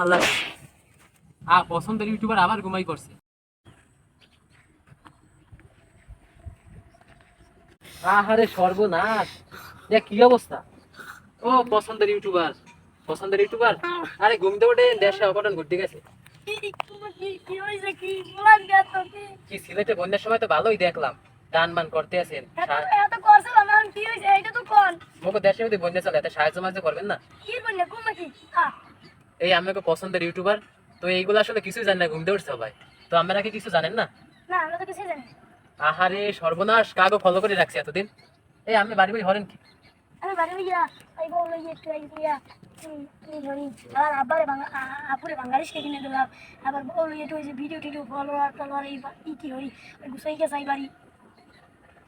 আল্লাহ পছন্দের ইউটিউবার আবার ঘুমাই করছে। আহারে সর্বনাশ, দেখ কি অবস্থা। ও পছন্দের ইউটিউবার আরে ঘুমতে উঠে দেশে অঘটন ঘটতে গেছে। কি সিলেটে বন্যার সময় তো ভালোই দেখলাম, গান মান করতে আছেন। মোকে দেশে যদি বন্যা চলে এত সাহায্য মাঝে করবেন না। এই আমাকে পছন্দের ইউটিউবার, তো এইগুলো আসলে কিছুই জানি না, ঘুমতে উঠছে ভাই। তো আমরা কি কিছু জানেন না? আহারে সর্বনাশ, কাগো ফলো করে রাখছি এতদিন। এই আমি বাড়ি বাড়ি হরেন কি?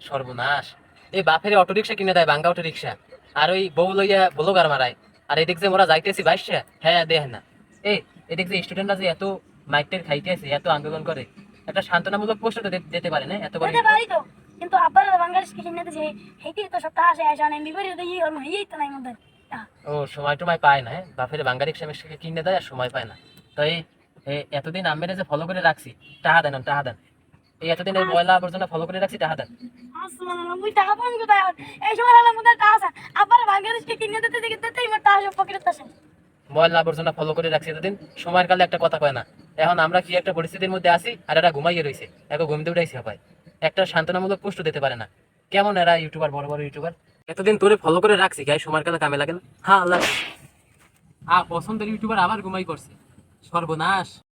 সর্বনাশ, এই বাপের অটো রিক্সা কিনে দেয়, ভাঙ্গা অটো রিক্সা। আর ওই বউ লইয়া ব্লগার মারায়। আর এদিক যে মোরা যাইতেছি বাইশা, হ্যাঁ দেখ না। এই এদিক যে স্টুডেন্টরা যে এত মাইকটের খাইতেছে, এত আন্দোলন করে, একটা সান্ত্বনামূলক পোস্ট তো দিতে পারে না এত বড়। কিন্তু আব্বার বাঙালিশ কিনে দিছে হেইতে তো সপ্তাহ আসে আসে আনে বিপরীত দিয়ে হল এই তো নাই মধ্যে ও সময় টময় পায় না, হ্যাঁ বাপের বাঙ্গা রিক্সা মিক্সা কিনে দেয় আর সময় পায় না। তো এই এতদিন আমের যে ফলো করে রাখছি, টাহা দেন টাহা দেন। এই এতদিন এই ময়লা আবর্জনা ফলো করে রাখছি, টাহা দেন। আসসালামু মুই টাকা পাবো কোথায় এই সময় হলো মধ্যে টাকা আছে আব্বার বাঙালিশ কিনে দিতে দিতেই মোর টাকা সব পকেটে আসে ময়লা আবর্জনা ফলো করে রাখছি এতদিন, সময়ের কালে একটা কথা কয় না। এখন আমরা কি একটা পরিস্থিতির মধ্যে আছি, আর এরা ঘুমাইয়ে রয়েছে, এখন ঘুমতে উঠাইছে ভাই। একটা সান্ত্বনামূলক পোস্ট দিতে পারে না। কেমন এরা ইউটিউবার, বড় বড় ইউটিউবার। এতদিন তোরে ফলো করে রাখছি, গায়ে সময়ের কালে কামে লাগে না। হ্যাঁ আল্লাহ, পছন্দের ইউটিউবার আবার ঘুমাই করছে। সর্বনাশ।